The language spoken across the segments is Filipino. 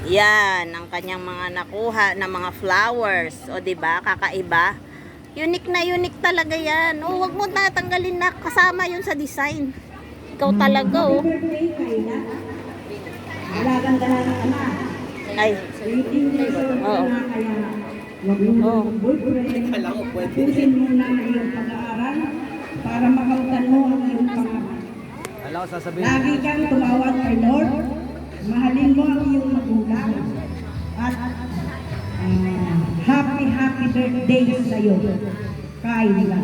Yan, ang kanyang mga nakuha na mga flowers. O, diba? Kakaiba. Unique na unique talaga yan. O, wag mo natanggalin na. Kasama yun sa design. Ikaw talaga, oh. Ay. Oo. Oo. Pusin mo na iyong pag-aaral para makautan mo ang iyong pangarap. Lagi kang tumawag kay Lord. Mahalin mo ang iyong magulang. At happy birthday sa iyo. Kayla.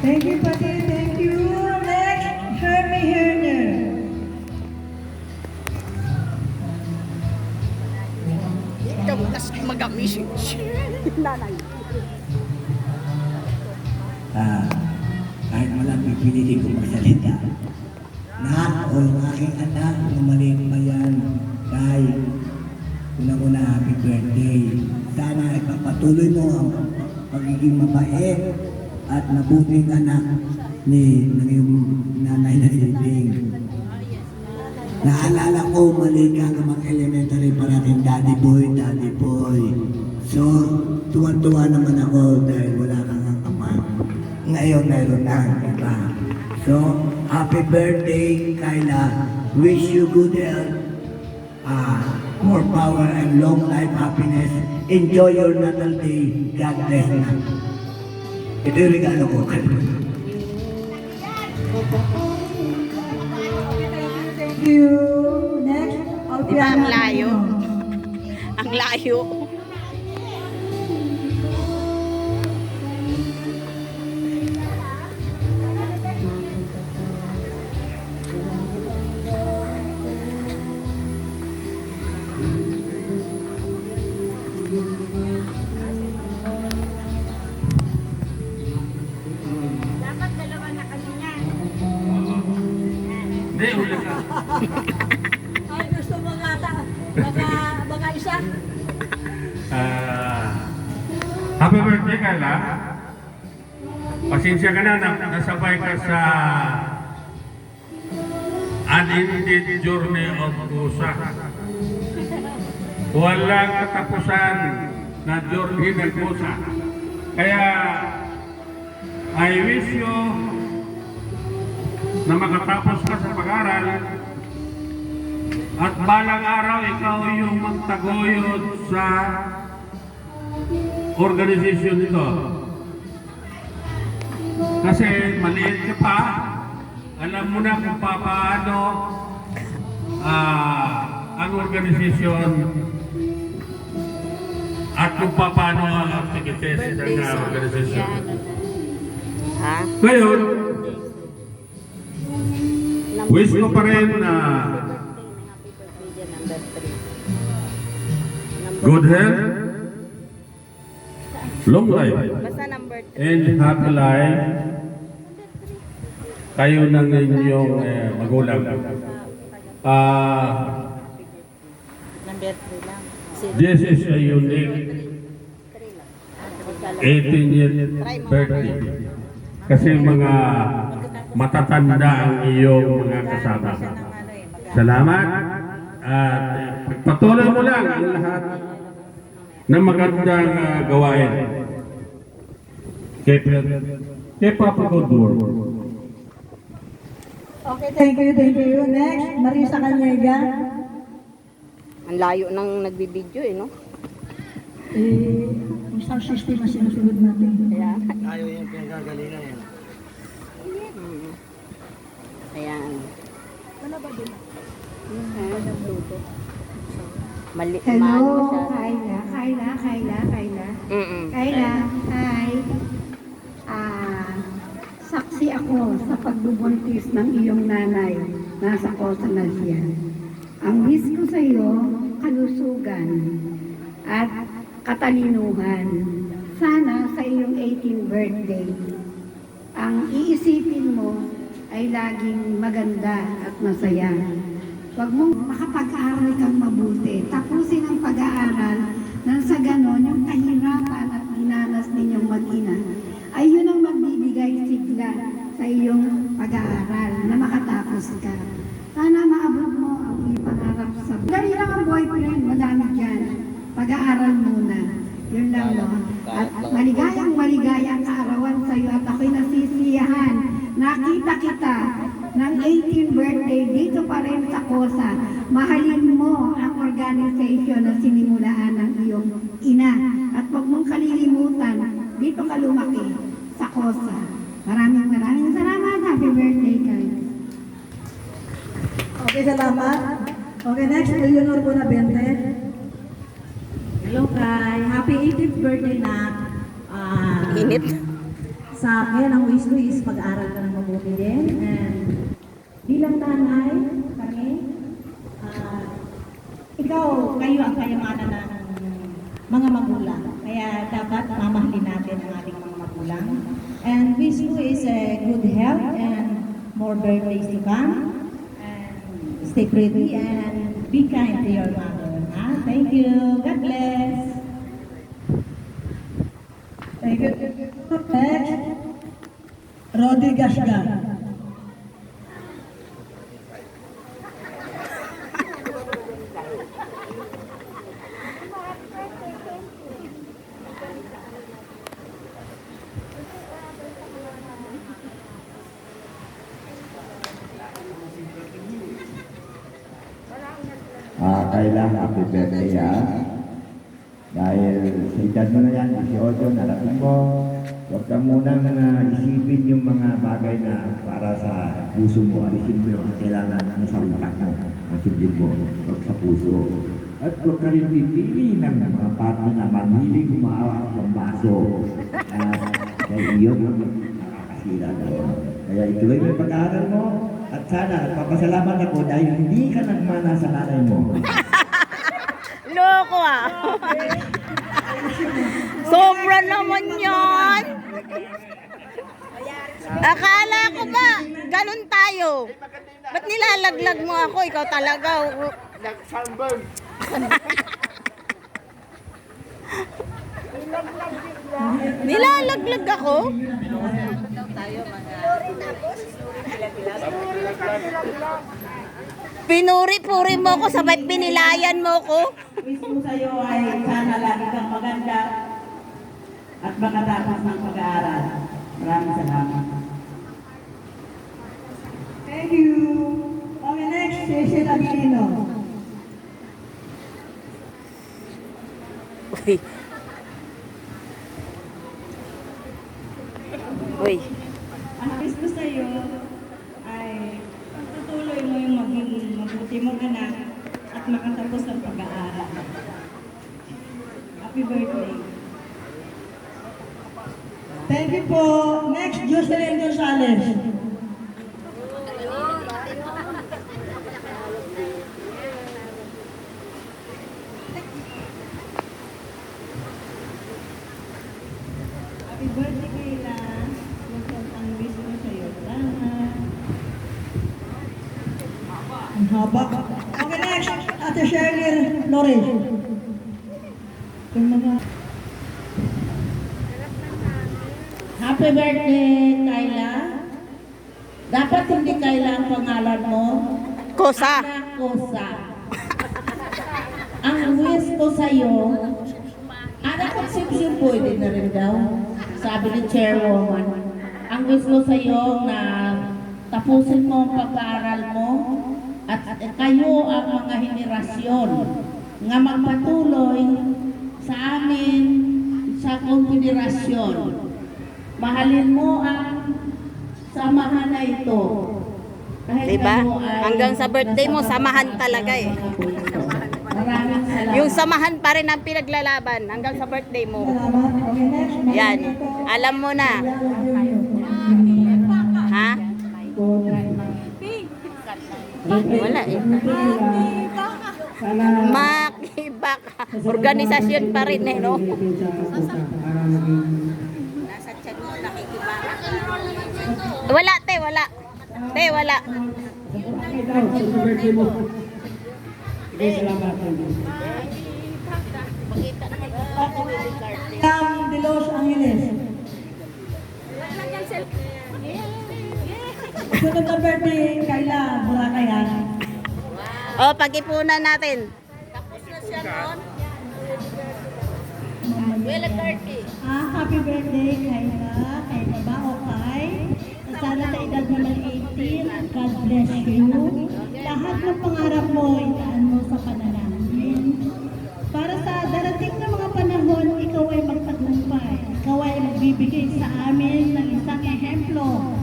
Thank you, Pati. Thank you. Next, Hermie Herner. Kahit walang pipilitin ko magsalita. Lahat o yung aking anak na maliit pa yan, dahil unang-una happy birthday. Sana ipapatuloy mo ang pagiging mabait at mabuting anak ng iyong nanay na Iling. Naalala ko, mali ka mag-elementary pa natin, Daddy Boy. So, tuwan-tuwa naman ako dahil wala kang ama. Ngayon, meron na ang iba. So, happy birthday, Kayla. Wish you good health, more power and long life happiness. Enjoy your natal day. God bless you. Ito yung regalo ko. Thank you. Next, Diba ang layo? Ang layo. Dapat dalawa na kami niyan. Hindi, ulit ka. Ay, gusto mo nga baka isa. Happy birthday, Kayla. Pasensya ka na, nasabay ka sa unending journey of Kusa. Walang katapusan na journey ng Kusa. Kaya, I wish you na makatapos ka sa pag-aral at balang araw ikaw yung magtaguyod sa organisasyon nito. Kasi maliit ka pa, alam mo na kung paano ang organisasyon at kung paano ang activities ng organisasyon. Ha? Ngayon, wish ko pa rin na good health, long life, Basta number 3. and happy life kayo ng inyong magulang. Number 3 lang. This is a unique 18-year birthday. Kasi mga matatanda ang iyong mga kasama. Salamat at patuloy mo lang ang lahat ng magandang gawain. Keep up the good work. Okay, thank you. Next, Marisa Canega. Ang layo ng nagbibideo no? Yung sound system na sinusunod natin. Kaya, Ayaw yung pinagagalingan yan. ayan. Mali, Hello, mahal mo siya. Kayla. Mm-mm. Kayla, hi. Saksi ako sa pagbubuntis ng iyong nanay. Nasa Coastal yan. Ang wish ko sa iyo, kalusugan at katalinuhan. Sana sa iyong 18th birthday, ang iisipin mo ay laging maganda at masaya. Huwag mong makapag-aaral kang mabuti. Tapusin ang pag-aaral nang sa ganon yung kahirapan at dinanas ninyong mag-ina ay yun ang magbibigay sigla sa iyong pag-aaral na makatapos ka. Sana maabot mo ang iyong pangarap sa mag-aaral muna. Yun lang, no? At maligayang kaarawan sa iyo at ako'y nasisiyahan. Nakita kita ng 18th birthday dito pa rin sa COSA. Mahalin mo ang organization na sinimulaan ng iyong ina. At huwag mong kalilimutan, dito ka lumaki sa COSA. Maraming salamat. Happy birthday, guys. Okay, salamat. Okay, next, Eleanor Bonavente. Hello, Kai. Happy 18th birthday na. Init. Sa akin, ang wish ko is pag-aral ka ng mabuti din. And bilang nanay, kami, kayo ang kayamanan ng mga magulang. Kaya dapat mamahalin natin ang ating mga magulang. And wish ko is good health and more birthdays to come. And stay pretty and be kind to your mother. Thank you. God bless. Thank you. Next, Rodi Gasgan. Kailang happy birthday dahil sa edad mo na yan, 18, narating mo, huwag ka munang isipin yung mga bagay na para sa puso mo, alisin mo yung kailangan na sa utak mo, masibig mo, huwag sa puso. At huwag ka rin pipili ng mga partner na manilig humawak ng baso kaya iyon ang nakakasira na. Kaya ituloy mo yung pag-aaral mo at sana papasalamat ako dahil hindi ka nagmana sa nanay mo. Loko ah. Sobra naman yan. Akala ko ba, ganun tayo. Ba't nilalaglag mo ako? Ikaw talaga. Nilalaglag ako? Pinuri-puri mo ko, sabay pinilayan mo ko. Wish ko sa'yo ay sana lagi kang maganda at makatapos ng pag-aaral. Maraming salamat. Thank you. Okay, next, Cecil Aquilino. Uy. Uy. Ang wish ko sa'yo ay pagtutuloy mo yung maging mabuti mong anak at makatapos ng pag-aaral. Happy birthday. Thank you po. Next, Jocelyn Gonzalez. Happy birthday, Kayla. Ang wish ko sa'yo. Salamat. Ang haba. Okay, next, Ate Shirley Flores. Happy birthday, Kayla. Dapat hindi Kayla ang pangalan mo. Kosa. Anak Kosa. Ang wish ko sa'yo, anak ko sipsip pwede na rin daw. Sabi ni Chairwoman. Ang wish ko sa'yo na tapusin mo ang pag-aaral mo at kayo ang mga henerasyon nga magpatuloy sa amin sa konfederasyon. Mahalin mo ang samahan na ito. Kahit Diba? kayo ay Hanggang sa birthday mo, samahan talaga eh. Maraming salamat. Yung samahan pa rin ang pinaglalaban hanggang sa birthday mo. Salamat. Okay, next. Yan. Alam mo na. Ha? Wala eh. Makibak. Organisasyon pa rin eh, no? Nasa chat mo, nakikibak. Wala, te, wala. Te, wala. Cam de Los Angeles. Sunod na birthday, Kayla, Boracay yan. O, pag-ipunan natin. Happy birthday kay Baba o kay. Sana sa edad mo ng 18, God bless you. Lahat ng pangarap mo, itaan mo sa panalangin. Para sa darating na mga panahon, ikaw ay magtagumpay. Ikaw ay magbibigay sa amin ng isang ehemplo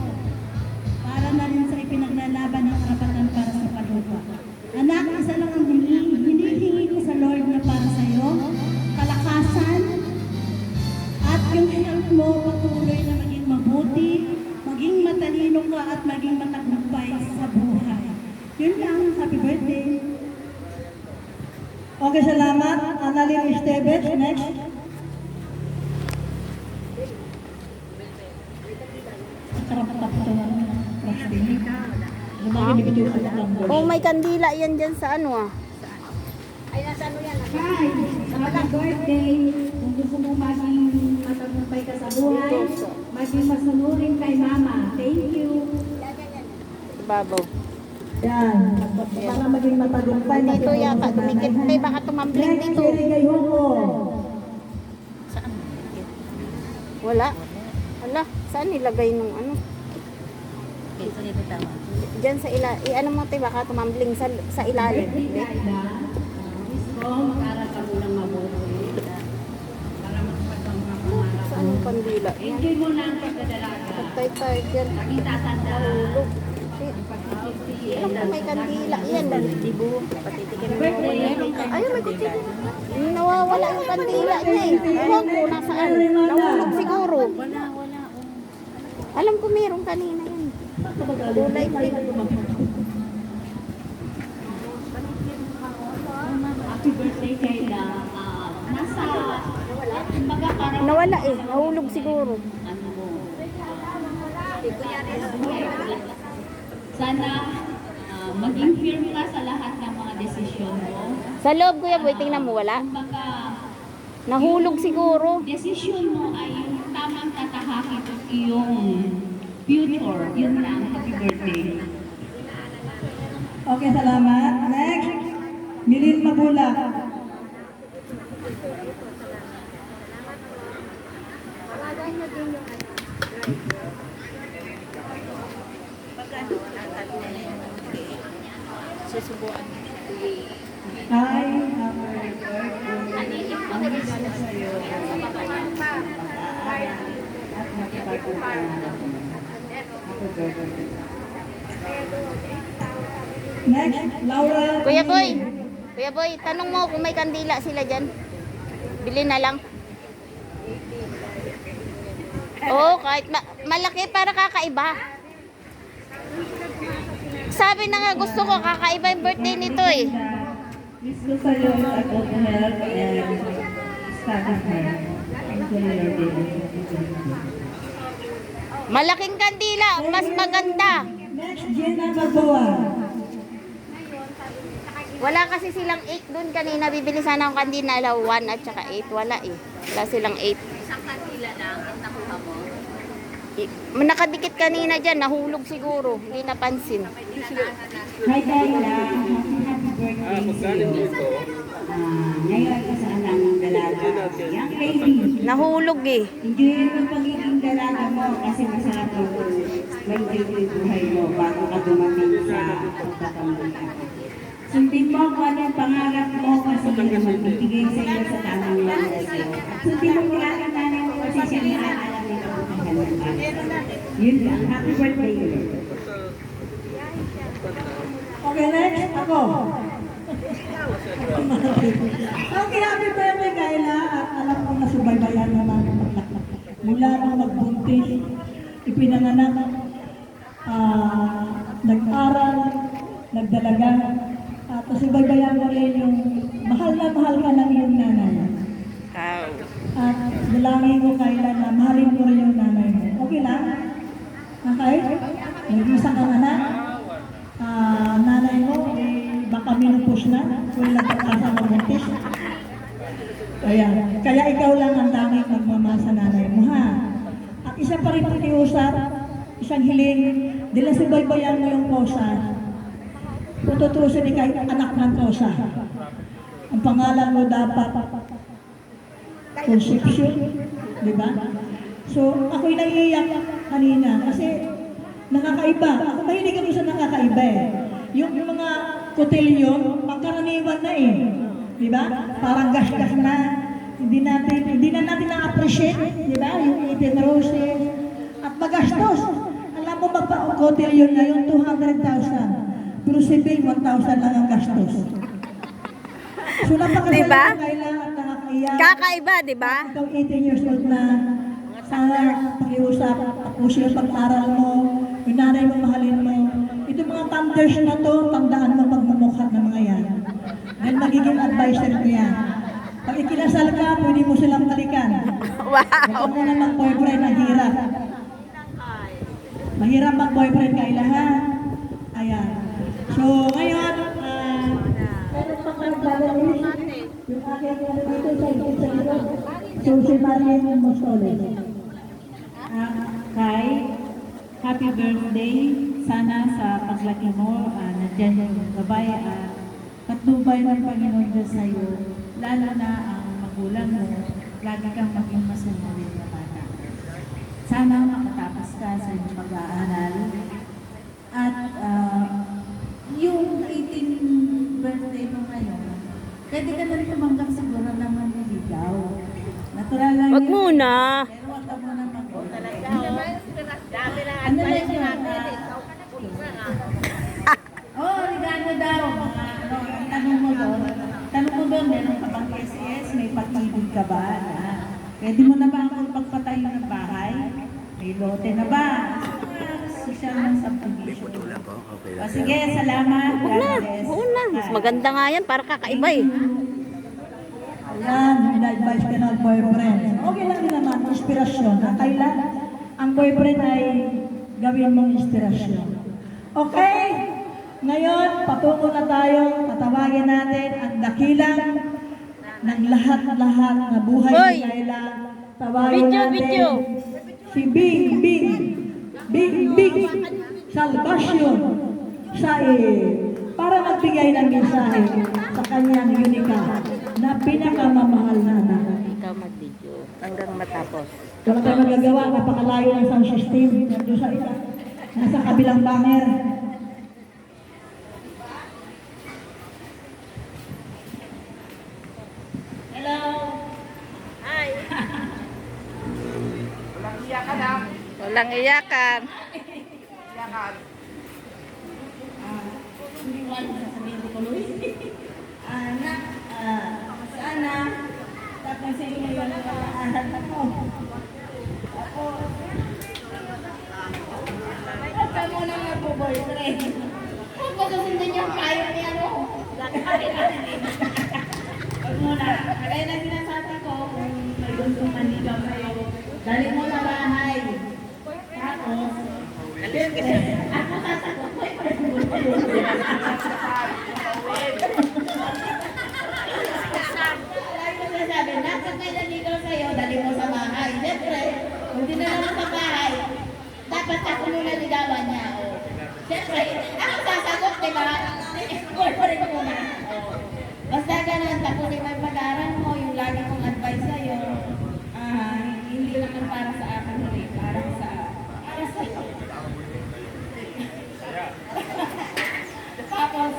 para na rin sa ipinaglalaban ng karapatan para sa palupa. Anak, isa lang ang hinihingi ko sa Lord na para sa iyo, kalakasan, at yung health mo patuloy na maging mabuti, maging matalino ka at maging matagumpay sa buhay. Yun lang, happy birthday. Okay, salamat. Annalyn Esteves, next. Oh, may kandila yan dyan sa ano ah. Hi, happy birthday. Kung gusto mo maging matagumpay ka sa buhay, maging masunurin kay Mama. Thank you. Babaw. Yan. Para maging matagumpay. Dito yata, tumikit. Tay, baka tumambling Next, dito. Jerry Gayhoco. Saan? Wala. Wala. Saan nilagay nung ano? Diyan sa ilalim. Ano mo tayo, baka tumambling sa ilalim. Mag-aral ka munang mabuti. Para magpagpang mga pangarap. Saan yung kandila? Yan. Enjoy mo na ang pagdadalaga. Pagtay-tay dyan. Laging tatanda. Mahulog. Alam ko may kandila. Yan. Dibo. Patitikin mo. Ayun, may kutsilyo. Nawawala yung kandila niya eh. Ewan ko, nasaan? Nahulog siguro. Alam ko meron kanina yan. Kulay pink. Happy birthday kay La. Nasa, kumbaga parang Nawala eh. Nahulog siguro. ano mo. Sana maging firm ka sa lahat ng mga desisyon mo. Sa loob, Kuya Boy, tingnan mo, wala. Kumbaga, Nahulog siguro. desisyon mo ay yung tamang tatahakin ng iyong future. Yun lang. Happy birthday. Okay, salamat. Next, Milin Mabula. Susubuan. Hi, Next, Laura. Kuya Boy, tanong mo kung may kandila sila dyan. Bili na lang. Oo, kahit malaki para kakaiba. Sabi na nga gusto ko, kakaiba yung birthday nito eh. Wish ko sa iyo sa good health and study hard. Enjoy your day. Malaking kandila, mas maganda. Next, Gina Magbuwa. Wala kasi silang 8 dun kanina. Bibili sana akong kandila 1 at saka 8. Wala eh. Wala silang 8. Isang kandila lang, ang nakuha mo? Nakadikit kanina dyan, nahulog siguro. Hindi napansin. Hi, Kayla. Happy birthday to you. Ngayon ka sa anak ng dalaga. Young lady. Nahulog eh. Enjoy yung pagiging dalaga mo kasi masarap ang may buhay mo bago ka dumating sa pagkakamali. Sundin mo kung ano yung pangarap mo kasi yun ang magbibigay sa iyo sa tamang landas sa'yo. Sundin mo kung ano yung nanay mo kasi siya nga alam nila kung kailan ka. Yun lang. Happy birthday. Okay, next, ako. Okay, happy birthday, Kayla. At alam ko na subaybayan naman. Mula nung magbuntis, ipinanganak, nag-aral, nagdalaga. At subaybayan mo rin yung mahal ka ng iyong nanay. At dalangin ko, Kayla, na mahalin ko rin yung nanay mo. Okay lang? Okay? Nag-isa kang anak. Nanay mo, baka minupos na kung nagpapasa ng buntis. Kaya ikaw lang ang daming magmamahal sa nanay mo, ha? At isa pa rin pakiusap, isang hiling, dila subaybayan mo yung kosa. Kung tutusin ikay anak ng kosa. Ang pangalan mo dapat conception, di ba? So, ako'y naiiyak kanina kasi nakakaiba. Ako mahilig ako sa nakakaiba eh. Yung mga kotelyo, pangkaraniwan na eh. Di ba? Parang gas-gas na. Hindi na natin na-appreciate, di ba? Yung 18 roses. At magastos. Alam mo, magpa-kotelyo na yung 200,000. Pero si Bing, 1,000 lang ang gastos. So, napakasaya Diba? kailangan at nakakaiyak. Kakaiba, di ba? Ikaw 18 years old na, sana pakiusap, tapusin yung pag-aral mo, yung nanay mo, mahalin mo. Itong mga thunders na to, tandaan mo pagmumukha ng mga yan. Dahil magiging advisor ko yan. Pag ikinasal ka, pwede mo silang talikan. Wow! Huwag mo na mag-boyfriend, ang hirap. Mahirap mag-boyfriend ka ilahan. Ayan. So, ngayon, meron pa kang gagawin. Yung aking dito sa likod. So, si Marian Mostoles. Kai, happy birthday. Sana sa paglaki mo, nandyan yung gabay at patnubay ng Panginoon Diyos sa iyo. Lalo na ang magulang mo, lagi kang maging masunurin na bata. Sana makatapos ka sa iyong pag-aaral. At yung 18th birthday mo ngayon, pwede ka na rin tumanggap siguro ng manliligaw. Natural lang Wag yun. muna. Pero wag ka muna mag-talaga. Ano na yun? Oh, regalo daw. Ang tanong mo doon, meron ka bang SES? May pag-ibig ka ba? Pwede mo na ba ang pagpatayo ng bahay? May lote na ba? Social ng subdivision. O sige, salamat. Huwag na. Huwag na. Mas maganda nga yan. Para kakaiba eh. Ayan, ina-advise ka ng boyfriend. Okay lang din naman, inspirasyon. Kailan ang boyfriend ay gawin mong inspirasyon. Okay? Ngayon, patungo na tayo. Tatawagin natin ang dakilang ng lahat-lahat na buhay Hoy! ni Kayla. Tawagin Video, natin video. si Bing Salvacion para magbigay ng mensahe sa kanyang unika na pinakamamahal na anak. Ikaw mag-video. Hanggang matapos. Wala tayong magagawa, napakalayo ng sound system. Nandun sa isa. Nasa kabilang banger. Hello. Hi. Walang iyakan ha. Walang iyakan. Anak, sana, tapos sa inyo yung pag-aaral ako. Huwag ka muna magpo-boyfriend. Huwag mo susundin yung payo ni ano. Huwag muna. Kaya na sinasabi ko, kung may gustong manigaw kayo, dali mo sa bahay. Tapos, ako sasagot ko sabi, nakit may naligaw sa'yo, dali mo sa bahay. Siyempre, kung dinala mo sa bahay, dapat ako nung naligawan niya. Siyempre, ako sasagot, di ba? Boyfriend ko na. Basta ganun, tapusin mo yung pag-aaral mo, yung lagi kong advice sa'yo, hindi naman para sa akin ulit, para sa'yo. Tapos,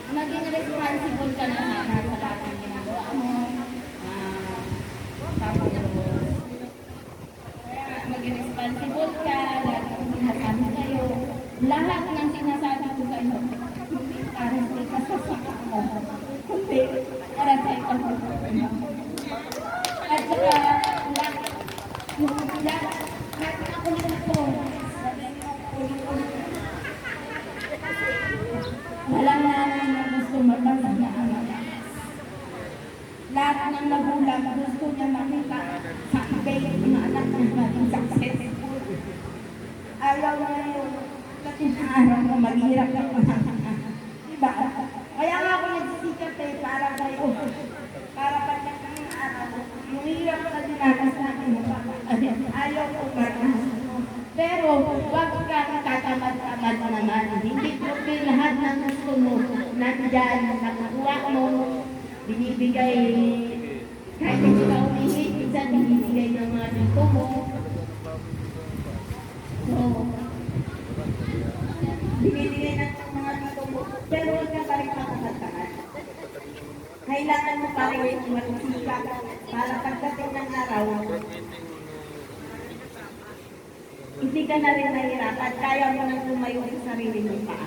maging responsible ka na sa lahat ng ginagawa mo. Tapos, maging responsible ka, lahat ng sinasabi sa'yo. Lahat ng sinasabi ko sa'yo, hindi para sa kasasaka mo. Kundi para sa ikaw. At saka, lahat ako nito. Wala na gusto magpasok na anak. Lahat ng magulang gusto niya makita sa ibig ng anak ng maging successful. Ayaw niya yung araw na maghirap ng mga anak. Diba? Kaya nga ako nagsisikap para kayo. Para pagkakang araw, yung hirap na dinagas natin mo pa. Ayaw ko marahas. Pero huwag kang tatamad-tamad naman. Hindi ko lahat ng gusto mo nandyan, nakukuha mo, binibigay kahit ingay ng mga dito mo. So, binibigay na ng mga dito mo, pero huwag ka pa rin makakantahan. Kailangan mo pa rin magsikat para pagdating ng araw, hindi ka na rin nahihirapan. Kaya mo nang lumayo sa sarili mo pa.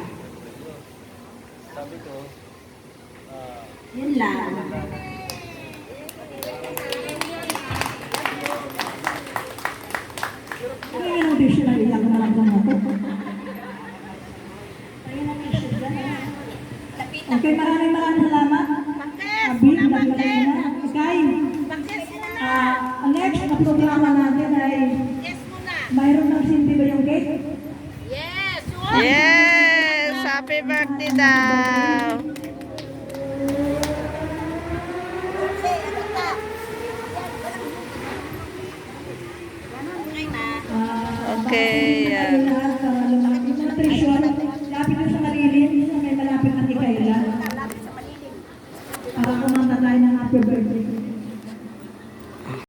Yun lang. Ano yun ang dictionary lang na lang ako? Okay, maraming salamat. Abin, naglalagay na. Okay. Ang next na programa natin ay mayroon ng simple ba yung cake? Yes! Happy birthday daw! Okay, yan. Nutrition, lapit na sa Malilin, sa may malapit na kay Kayla. Para kumanta tayo ng happy birthday.